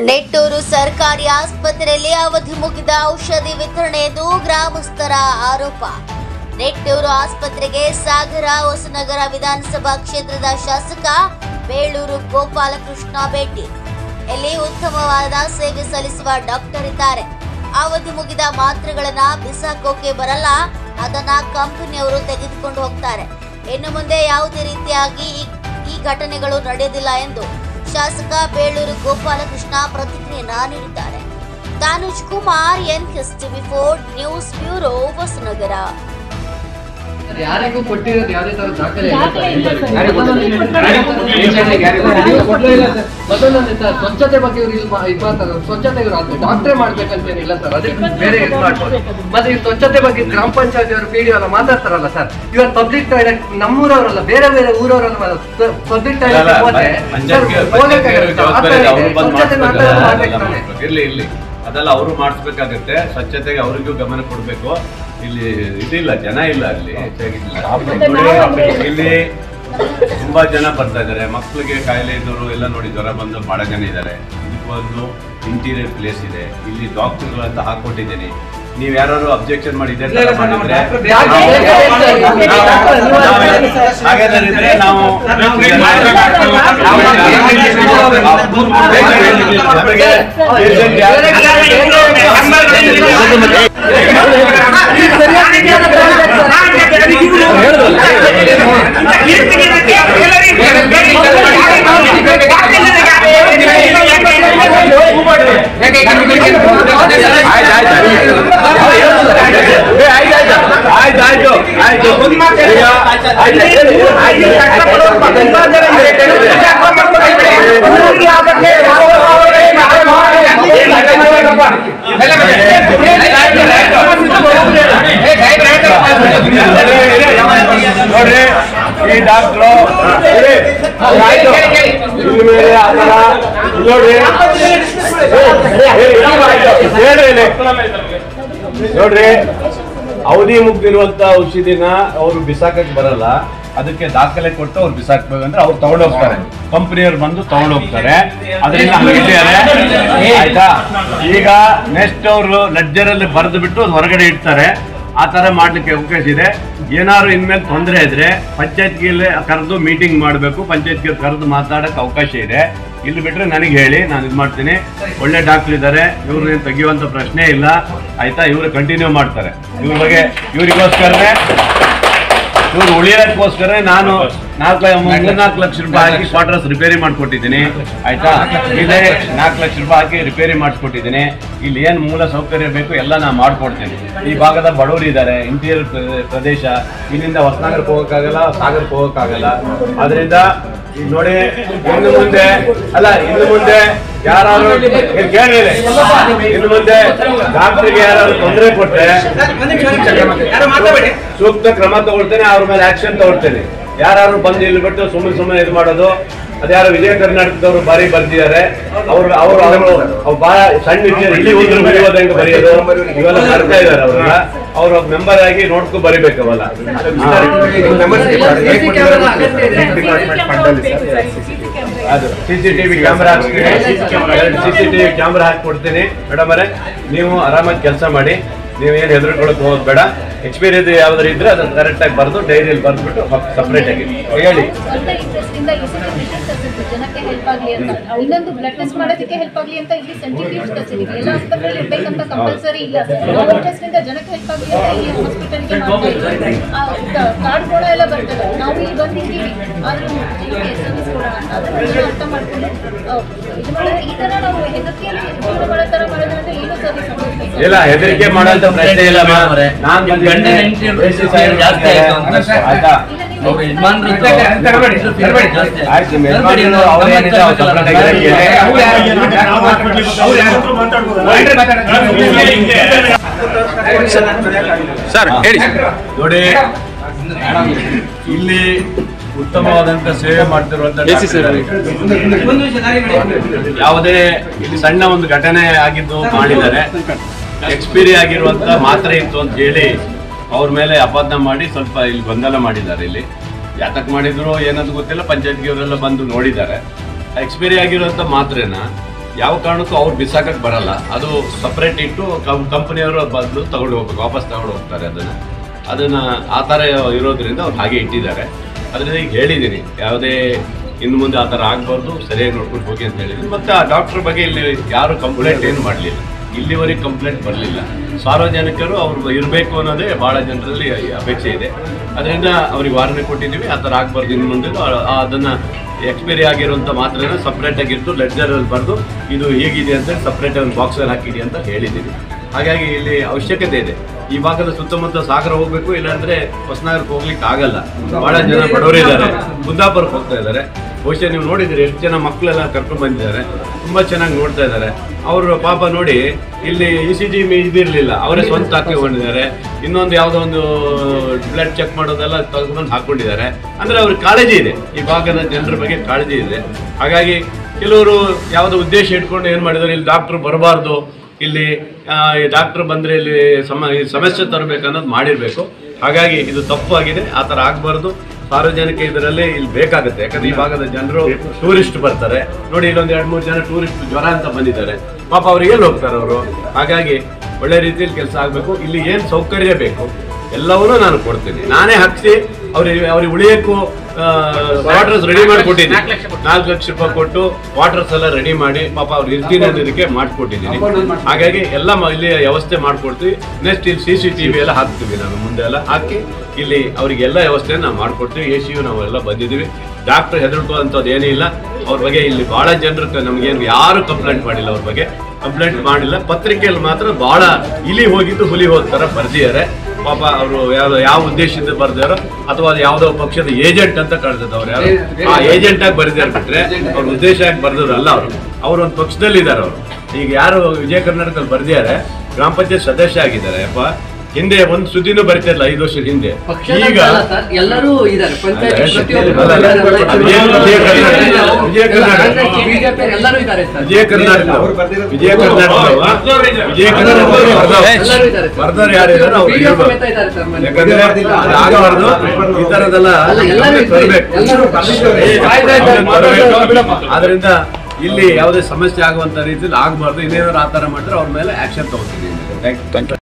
ನೆಟ್ಟೂರು ಸರ್ಕಾರಿ ಆಸ್ಪತ್ರೆಯಲ್ಲಿ ಅವಧಿ ಮುಗಿದ ಔಷಧಿ ವಿತರಣೆಯದು ಗ್ರಾಮಸ್ಥರ ಆರೋಪ. ನೆಟ್ಟೂರು ಆಸ್ಪತ್ರೆಗೆ ಸಾಗರ ಹೊಸನಗರ ವಿಧಾನಸಭಾ ಕ್ಷೇತ್ರದ ಶಾಸಕ ಬೇಳೂರು ಗೋಪಾಲಕೃಷ್ಣ ಭೇಟಿ. ಇಲ್ಲಿ ಉತ್ತಮವಾದ ಸೇವೆ ಸಲ್ಲಿಸುವ ಡಾಕ್ಟರ್ ಇದ್ದಾರೆ. ಅವಧಿ ಮುಗಿದ ಮಾತ್ರೆಗಳನ್ನ ಬಿಸಾಕೋಕೆ ಬರಲ್ಲ, ಅದನ್ನ ಕಂಪನಿಯವರು ತೆಗೆದುಕೊಂಡು ಹೋಗ್ತಾರೆ. ಇನ್ನು ಮುಂದೆ ಯಾವುದೇ ರೀತಿಯಾಗಿ ಈ ಘಟನೆಗಳು ನಡೆಯುವುದಿಲ್ಲ ಎಂದು ಶಾಸಕ ಬೇಳೂರು ಗೋಪಾಲಕೃಷ್ಣ ಪ್ರತಿಕ್ರಿಯೆಯನ್ನ ನೀಡಿದ್ದಾರೆ. Tanuj Kumar, NKSTV4 news bureau, Hosanagara. ಯಾರಿಗೂ ಕೊಟ್ಟಿರೋದು ಯಾವುದೇ ತರ ದಾಖಲೆ ಮತ್ತೊಂದು ಸ್ವಚ್ಛತೆ ಬಗ್ಗೆ ಸ್ವಚ್ಛತೆ ಡಾಕ್ಟ್ರೇ ಮಾಡ್ಬೇಕಂತೇನಿಲ್ಲ ಸರ್, ಅದಕ್ಕೆ ಬೇರೆ ಇದು ಮಾಡ್ಬೋದು. ಮತ್ತೆ ಈ ಸ್ವಚ್ಛತೆ ಬಗ್ಗೆ ಗ್ರಾಮ ಪಂಚಾಯತ್ ಅವರು PDO ಎಲ್ಲ ಮಾತಾಡ್ತಾರಲ್ಲ ಸರ್, ಇವತ್ತು ಪಬ್ಲಿಕ್ ಟಾಯ್ಲೆಟ್ ನಮ್ಮೂರವರಲ್ಲ ಬೇರೆ ಬೇರೆ ಊರವರಲ್ಲ ಪಬ್ಲಿಕ್ ಟಾಯ್ಲೆಟ್ ಇರ್ಲಿ ಅದೆಲ್ಲ ಅವರು ಮಾಡಿಸ್ಬೇಕಾಗತ್ತೆ. ಸ್ವಚ್ಛತೆಗೆ ಅವರಿಗೂ ಗಮನ ಕೊಡ್ಬೇಕು. ಇಲ್ಲಿ ಇದಿಲ್ಲ, ಜನ ಇಲ್ಲ ಅಲ್ಲಿ. ಇಲ್ಲಿ ತುಂಬಾ ಜನ ಬರ್ತಾ ಇದಾರೆ. ಮಕ್ಕಳಿಗೆ ಕಾಯಿಲೆ ಇದ್ದವರು ಎಲ್ಲ ನೋಡಿ ಜ್ವರ ಬಂದು ಬಹಳ ಜನ ಇದ್ದಾರೆ. ಇದಕ್ಕೊಂದು ಇಂಟೀರಿಯರ್ ಪ್ಲೇಸ್ ಇದೆ. ಇಲ್ಲಿ ಡಾಕ್ಟರ್ಗಳು ಅಂತ ಹಾಕೊಟ್ಟಿದ್ದೀನಿ. ನೀವ್ ಯಾರು ಅಬ್ಜೆಕ್ಷನ್ ಮಾಡಿದ್ರೆ ಹಾಗಾದ್ರೆ ನಾವು ನೋಡ್ರಿ, ಈ ಡಾಕ್ಟ್ರು ನೋಡ್ರಿ, ಅವಧಿ ಮುಗ್ದಿರುವಂತ ಔಷಧಿನ ಅವರು ಬಿಸಾಕಕ್ ಬರಲ್ಲ. ಅದಕ್ಕೆ ದಾಖಲೆ ಕೊಟ್ಟು ಅವ್ರು ಬಿಸಾಕ್ಬೇಕಂದ್ರೆ ಅವ್ರು ತಗೊಂಡೋಗ್ತಾರೆ. ಕಂಪನಿಯವ್ರು ಬಂದು ತಗೊಂಡೋಗ್ತಾರೆ. ಅದರಿಂದ ಆಯ್ತಾ. ಈಗ ನೆಕ್ಸ್ಟ್ ಅವರು ಲೆಡ್ಜರ್ ಅಲ್ಲಿ ಬರೆದು ಬಿಟ್ಟು ಹೊರಗಡೆ ಇಡ್ತಾರೆ. ಆ ತರ ಮಾಡ್ಲಿಕ್ಕೆ ಅವಕಾಶ ಇದೆ. ಏನಾದ್ರು ಇನ್ಮೇಲೆ ತೊಂದರೆ ಇದ್ರೆ ಪಂಚಾಯತ್ಗೆ ಕರೆದು ಮೀಟಿಂಗ್ ಮಾಡಬೇಕು. ಪಂಚಾಯತ್ಗೆ ಕರೆದು ಮಾತಾಡಕ್ಕೆ ಅವಕಾಶ ಇದೆ. ಇಲ್ಲಿ ಬಿಟ್ರೆ ನನಗೆ ಹೇಳಿ, ನಾನು ಇದು ಮಾಡ್ತೀನಿ. ಒಳ್ಳೆ ಡಾಕ್ಟರ್ ಇದ್ದಾರೆ, ಇವ್ರನ್ನ ತೆಗಿಯುವಂತ ಪ್ರಶ್ನೆ ಇಲ್ಲ. ಆಯ್ತಾ, ಇವ್ರು ಕಂಟಿನ್ಯೂ ಮಾಡ್ತಾರೆ. ಇವ್ರ ಬಗ್ಗೆ ಇವ್ರಿಗೋಸ್ಕರನೇ ಇವ್ರು ಉಳಿಯೋದಕ್ಕೋಸ್ಕರ ನಾನು 3-4 ಲಕ್ಷ ರೂಪಾಯಿ ಹಾಕಿ ಕ್ವಾರ್ಟರ್ಸ್ ರಿಪೇರಿ ಮಾಡಿಕೊಟ್ಟಿದ್ದೀನಿ. ಆಯ್ತಾ, ಇಲ್ಲೇ 4 ಲಕ್ಷ ರೂಪಾಯಿ ಹಾಕಿ ರಿಪೇರಿ ಮಾಡಿಸ್ಕೊಟ್ಟಿದ್ದೀನಿ. ಇಲ್ಲಿ ಏನು ಮೂಲ ಸೌಕರ್ಯ ಬೇಕು ಎಲ್ಲ ನಾನು ಮಾಡ್ಕೊಡ್ತೀನಿ. ಈ ಭಾಗದ ಬಡವರು ಇದ್ದಾರೆ, ಇಂಟೀರಿಯರ್ ಪ್ರದೇಶ. ಇಲ್ಲಿಂದ ಹೊಸನಗರಕ್ಕೆ ಹೋಗೋಕ್ಕಾಗಲ್ಲ, ಸಾಗರಕ್ಕೆ ಹೋಗೋಕ್ಕಾಗಲ್ಲ. ಅದರಿಂದ ನೋಡಿ, ಇನ್ನು ಮುಂದೆ ಯಾರು ಕೇಳಿ, ಇನ್ನು ಮುಂದೆ ಡಾಕ್ಟರ್ಗೆ ಯಾರು ತೊಂದರೆ ಕೊಟ್ಟರೆ ಸೂಕ್ತ ಕ್ರಮ ತಗೊಳ್ತೇನೆ. ಅವ್ರ ಮೇಲೆ ಆಕ್ಷನ್ ತಗೊಳ್ತೇನೆ. ಯಾರು ಬಂದು ಇಲ್ಲಿ ಬಿಟ್ಟು ಸುಮ್ಮನೆ ಇದು ಮಾಡೋದು, ಅದ್ಯಾರು ವಿಜಯ ಕರ್ನಾಟಕದವರು ಬಾರಿ ಬರ್ತಿದ್ದಾರೆ. ಅವರು ಬಹಳ ಸಣ್ಣ ಇಲ್ಲಿ ಒಂದು ಬರೆಯೋದಂಗೆ ಬರೆಯೋದು ಇವೆಲ್ಲ ಮಾಡ್ತಾ ಇದ್ದಾರೆ. ಅವ್ರ ಮೆಂಬರ್ ಆಗಿ ನೋಡ್ಕೊ ಬರಿಬೇಕು ಅವೆಲ್ಲ. ಅದು CCTV ಕ್ಯಾಮ್ರಾ ಹಾಕ್ತೀನಿ. CCTV ಕ್ಯಾಮ್ರಾ ಹಾಕಿ ಕೊಡ್ತೀನಿ. ಮೇಡಮ್ ಅವರೇ, ನೀವು ಆರಾಮಾಗಿ ಕೆಲಸ ಮಾಡಿ. ನೀವೇನು ಹೆದರ್ಕೊಳ್ಳೋಕೆ ಹೋಗೋದು ಬೇಡ. ಎಕ್ಸ್ಪೀರಿಯನ್ಸ್ ಯಾವ್ದಾರು ಇದ್ರೆ ಅದನ್ನ ಕರೆಕ್ಟ್ ಆಗಿ ಬರೆದು ಡೈರಿಯಲ್ಲಿ ಬರೆದ್ಬಿಟ್ಟು ಸಪ್ರೇಟ್ ಆಗಿ ಹೇಳಿ. ಜನಕ್ಕೆ ಹೆಲ್ಪ್ ಆಗಲಿ ಅಂತ, ಇನ್ನೊಂದು ಬ್ಲಡ್ ಟೆಸ್ಟ್ ಮಾಡೋದಕ್ಕೆ ಹೆಲ್ಪ್ ಆಗಲಿ ಅಂತ ಇಲ್ಲಿ ಸೆನ್ಸಿಟಿವ್ ತರಿಸಿದೀವಿ. ಎಲ್ಲ ಆಸ್ಪತ್ರೆಯಲ್ಲಿ ಇರ್ಬೇಕಂತ ಕಂಪಲ್ಸರಿ ಇಲ್ಲ. ಬ್ಲಡ್ ಟೆಸ್ಟ್ ಇಂದ ಜನಕ್ಕೆ ಹೆಲ್ಪ್ ಆಗಲಿ ಅಂತ ಈ ಹಾಸ್ಪಿಟಲ್ಗೆ ಮಾಡ್ತಾ ಇದ್ದೀವಿ. ಕಾರ್ಡ್ಗಳ ಎಲ್ಲ ಬರ್ತದೆ. ನಾವು ಇಲ್ಲಿ ಬಂದಿದ್ದೀವಿ, ಆದ್ರೂ ಸರ್ವಿಸ್ ಕೊಡೋಣ ಅಂತ ಅದನ್ನ ಅರ್ಥ ಮಾಡ್ಕೊಂಡು ಇದು ಮಾಡೋದು. ಈ ತರ ನಾವು ಹೆದರಿಕೆಯಲ್ಲಿ ಮಾಡೋ ತರ ಮಾಡೋದ್ರಿಂದ ಏನು ಸರ್ವಿಸ್ ಆಗುತ್ತೆ ಇಲ್ಲ. ಹೆದರಿಕೆ ಮಾಡೋಂಥ ಪ್ರಶ್ನೆ ಇಲ್ಲ. ಸರ್ ಹೇಳಿ. ನೋಡಿ, ಇಲ್ಲಿ ಉತ್ತಮವಾದಂತ ಸೇವೆ ಮಾಡ್ತಿರುವಂತ ಯಾವುದೇ ಇಲ್ಲಿ ಸಣ್ಣ ಒಂದು ಘಟನೆ ಆಗಿದ್ದು ಮಾಡಿದ್ದಾರೆ. ಎಕ್ಸ್ಪೈರಿ ಆಗಿರುವಂತ ಮಾತ್ರೆ ಇತ್ತು ಅಂತ ಹೇಳಿ ಅವ್ರ ಮೇಲೆ ಅಪಾದನೆ ಮಾಡಿ ಸ್ವಲ್ಪ ಇಲ್ಲಿ ಗೊಂದಲ ಮಾಡಿದ್ದಾರೆ. ಇಲ್ಲಿ ಯಾತಕ್ಕೆ ಮಾಡಿದ್ರು ಏನಂತ ಗೊತ್ತಿಲ್ಲ. ಪಂಚಾಯತ್ಗೆ ಅವರೆಲ್ಲ ಬಂದು ನೋಡಿದ್ದಾರೆ. ಎಕ್ಸ್ಪೈರಿ ಆಗಿರುವಂತ ಮಾತ್ರೆನ ಯಾವ ಕಾರಣಕ್ಕೂ ಅವ್ರು ಬಿಸಾಕಕ್ಕೆ ಬರಲ್ಲ, ಅದು ಸಪ್ರೇಟ್ ಇಟ್ಟು ಕಂಪನಿಯವರು ಬದಲು ತಗೊಂಡು ಹೋಗ್ಬೇಕು, ವಾಪಸ್ ತಗೊಂಡು ಹೋಗ್ತಾರೆ ಅದನ್ನು ಆ ಥರ ಇರೋದ್ರಿಂದ ಅವ್ರು ಹಾಗೆ ಇಟ್ಟಿದ್ದಾರೆ. ಅದರಿಂದ ಈಗ ಹೇಳಿದ್ದೀನಿ, ಯಾವುದೇ ಇನ್ನು ಮುಂದೆ ಆ ಥರ ಆಗಬಾರ್ದು, ಸರಿಯಾಗಿ ನೋಡ್ಕೊಂಡು ಹೋಗಿ ಅಂತ ಹೇಳಿದ್ದೀನಿ. ಮತ್ತು ಆ ಡಾಕ್ಟ್ರ್ ಬಗ್ಗೆ ಇಲ್ಲಿ ಯಾರು ಕಂಪ್ಲೇಂಟ್ ಏನು ಮಾಡಲಿಲ್ಲ, ಇಲ್ಲಿವರೆಗೆ ಕಂಪ್ಲೇಂಟ್ ಬರಲಿಲ್ಲ. ಸಾರ್ವಜನಿಕರು ಅವ್ರು ಇರಬೇಕು ಅನ್ನೋದೇ ಭಾಳ ಜನರಲ್ಲಿ ಅಪೇಕ್ಷೆ ಇದೆ. ಅದರಿಂದ ಅವ್ರಿಗೆ ವಾರಣೆ ಕೊಟ್ಟಿದ್ದೀವಿ, ಆ ಥರ ಆಗಬಾರ್ದು ಇನ್ನು ಮುಂದೆ. ಅದನ್ನು ಎಕ್ಸ್ಪೈರಿ ಆಗಿರುವಂಥ ಮಾತ್ರೆನ ಸಪ್ರೇಟಾಗಿತ್ತು ಲೆಡ್ಜರಲ್ಲಿ ಬರೆದು ಇದು ಹೇಗಿದೆ ಅಂತ ಸಪ್ರೇಟ್ ಒಂದು ಬಾಕ್ಸಲ್ಲಿ ಹಾಕಿದೆ ಅಂತ ಹೇಳಿದ್ದೀನಿ. ಹಾಗಾಗಿ ಇಲ್ಲಿ ಅವಶ್ಯಕತೆ ಇದೆ. ಈ ಭಾಗದ ಸುತ್ತಮುತ್ತ ಸಾಗರ ಹೋಗಬೇಕು, ಇಲ್ಲಾಂದರೆ ಹೊಸನಗರಕ್ಕೆ ಹೋಗ್ಲಿಕ್ಕೆ ಆಗಲ್ಲ. ಭಾಳ ಜನ ಬಡವರಿದ್ದಾರೆ, ಕುಂದಾಪುರಕ್ಕೆ ಹೋಗ್ತಾ ಇದ್ದಾರೆ. ಬಹುಶಃ ನೀವು ನೋಡಿದರೆ ಎಷ್ಟು ಜನ ಮಕ್ಕಳೆಲ್ಲ ಕರ್ಕೊಂಡು ಬಂದಿದ್ದಾರೆ, ತುಂಬ ಚೆನ್ನಾಗಿ ನೋಡ್ತಾ ಇದ್ದಾರೆ. ಅವರು ಪಾಪ ನೋಡಿ ಇಲ್ಲಿ ECG ಇದಿರಲಿಲ್ಲ, ಅವರೇ ಸ್ವಂತ ಹಾಕಿಕೊಂಡಿದ್ದಾರೆ. ಇನ್ನೊಂದು ಯಾವುದೋ ಒಂದು ಬ್ಲಡ್ ಚೆಕ್ ಮಾಡೋದೆಲ್ಲ ತೆಗೆದುಕೊಂಡು ಹಾಕ್ಕೊಂಡಿದ್ದಾರೆ. ಅಂದರೆ ಅವ್ರಿಗೆ ಕಾಳಜಿ ಇದೆ, ಈ ಭಾಗದ ಜನರ ಬಗ್ಗೆ ಕಾಳಜಿ ಇದೆ. ಹಾಗಾಗಿ ಕೆಲವರು ಯಾವುದೋ ಉದ್ದೇಶ ಇಟ್ಕೊಂಡು ಏನು ಮಾಡಿದ್ದಾರೆ, ಇಲ್ಲಿ ಡಾಕ್ಟ್ರು ಬರಬಾರ್ದು, ಇಲ್ಲಿ ಡಾಕ್ಟ್ರು ಬಂದರೆ ಇಲ್ಲಿ ಸಮಸ್ಯೆ ತರಬೇಕನ್ನೋದು ಮಾಡಿರಬೇಕು. ಹಾಗಾಗಿ ಇದು ತಪ್ಪಾಗಿದೆ, ಆ ಥರ ಆಗಬಾರ್ದು. ಸಾರ್ವಜನಿಕ ಇದರಲ್ಲಿ ಇಲ್ಲಿ ಬೇಕಾಗುತ್ತೆ, ಯಾಕಂದ್ರೆ ಈ ಭಾಗದ ಜನರು ಟೂರಿಸ್ಟ್ ಬರ್ತಾರೆ ನೋಡಿ. ಇಲ್ಲೊಂದು 2-3 ಜನ ಟೂರಿಸ್ಟ್ ಜ್ವರ ಅಂತ ಬಂದಿದ್ದಾರೆ, ಪಾಪ ಅವ್ರಿಗೆ ಎಲ್ಲಿ ಹೋಗ್ತಾರೆ ಅವರು. ಹಾಗಾಗಿ ಒಳ್ಳೆ ರೀತಿಯಲ್ಲಿ ಕೆಲಸ ಆಗಬೇಕು. ಇಲ್ಲಿ ಏನು ಸೌಕರ್ಯ ಬೇಕು ಎಲ್ಲವನ್ನೂ ನಾನು ಕೊಡ್ತೀನಿ, ನಾನೇ ಹಾಕಿಸಿ ಅವ್ರಿಗೆ ಉಳಿಯೋಕ್ಕೂ ವಾಟರ್ಸ್ ರೆಡಿ ಮಾಡಿಕೊಟ್ಟಿದ್ದೀನಿ. 4 ಲಕ್ಷ ರೂಪಾಯಿ ಕೊಟ್ಟು ವಾಟರ್ಸ್ ಎಲ್ಲ ರೆಡಿ ಮಾಡಿ ಪಾಪ ಅವ್ರು ಇರ್ತೀನಿ ಅನ್ನೋದಕ್ಕೆ ಮಾಡಿಕೊಟ್ಟಿದ್ದೀನಿ. ಹಾಗಾಗಿ ಎಲ್ಲ ಇಲ್ಲಿ ವ್ಯವಸ್ಥೆ ಮಾಡಿಕೊಡ್ತೀವಿ. ನೆಕ್ಸ್ಟ್ ಇಲ್ಲಿ CCTV ಎಲ್ಲ ಹಾಕ್ತೀವಿ, ನಾವು ಮುಂದೆ ಎಲ್ಲ ಹಾಕಿ ಇಲ್ಲಿ ಅವರಿಗೆಲ್ಲ ವ್ಯವಸ್ಥೆಯನ್ನು ನಾವು ಮಾಡಿಕೊಡ್ತೀವಿ. ACU ನಾವೆಲ್ಲ ಬಂದಿದ್ದೀವಿ. ಡಾಕ್ಟ್ರ್ ಹೆದರ್ಕೊಳ್ಳೋಂಥದ್ದು ಏನೂ ಇಲ್ಲ. ಅವ್ರ ಬಗ್ಗೆ ಇಲ್ಲಿ ಭಾಳ ಜನರು ನಮಗೇನು ಯಾರು ಕಂಪ್ಲೇಂಟ್ ಮಾಡಿಲ್ಲ, ಅವ್ರ ಬಗ್ಗೆ ಕಂಪ್ಲೇಂಟ್ ಮಾಡಿಲ್ಲ. ಪತ್ರಿಕೆಯಲ್ಲಿ ಮಾತ್ರ ಭಾಳ ಇಲಿ ಹೋಗಿದ್ದು ಹುಲಿ ಹೋದ ಥರ ಬರ್ದಿದ್ದಾರೆ. ಪಾಪ ಅವರು ಯಾವ ಉದ್ದೇಶದಿಂದ ಬರ್ದಾರೋ ಅಥವಾ ಅದು ಯಾವುದೋ ಪಕ್ಷದ ಏಜೆಂಟ್ ಅಂತ ಕಳೆದವ್ರು ಯಾರು ಆ ಏಜೆಂಟ್ ಆಗಿ ಬರೆದಾರೆ ಬಿಟ್ರೆ ಅವ್ರ ಉದ್ದೇಶ ಆಗಿ ಬರ್ದವ್ರಲ್ಲ. ಅವರು ಒಂದು ಪಕ್ಷದಲ್ಲಿ ಇದ್ದಾರೆ. ಅವರು ಈಗ ಯಾರು ವಿಜಯ ಕರ್ನಾಟಕದಲ್ಲಿ ಬರ್ದಿದ್ದಾರೆ, ಗ್ರಾಮ ಪಂಚಾಯತ್ ಸದಸ್ಯ ಆಗಿದ್ದಾರೆ. ಅಪ್ಪ ಹಿಂದೆ ಒಂದು ಸುದ್ದಿನೂ ಬರೀತಿರಲ್ಲ 5 ವರ್ಷದ ಹಿಂದೆ. ಈಗ ಎಲ್ಲರೂ ಇದ್ದಾರೆ, ವಿಜಯ ಕರ್ನಾಟಕ ಬರ್ದವ್ರು ಯಾರಿದ್ದಾರೆ ಅವ್ರು ಯಾಕಂದ್ರೆ ಆಗಬಾರ್ದು ಈ ತರದೆಲ್ಲ. ಆದ್ರಿಂದ ಇಲ್ಲಿ ಯಾವುದೇ ಸಮಸ್ಯೆ ಆಗುವಂತ ರೀತಿಯಲ್ಲಿ ಆಗಬಾರ್ದು. ಇನ್ನೇನಾದ್ರು ಆ ತರ ಮಾಡಿದ್ರೆ ಅವ್ರ ಮೇಲೆ ಆಕ್ಷನ್ ತಗೋತೀನಿ.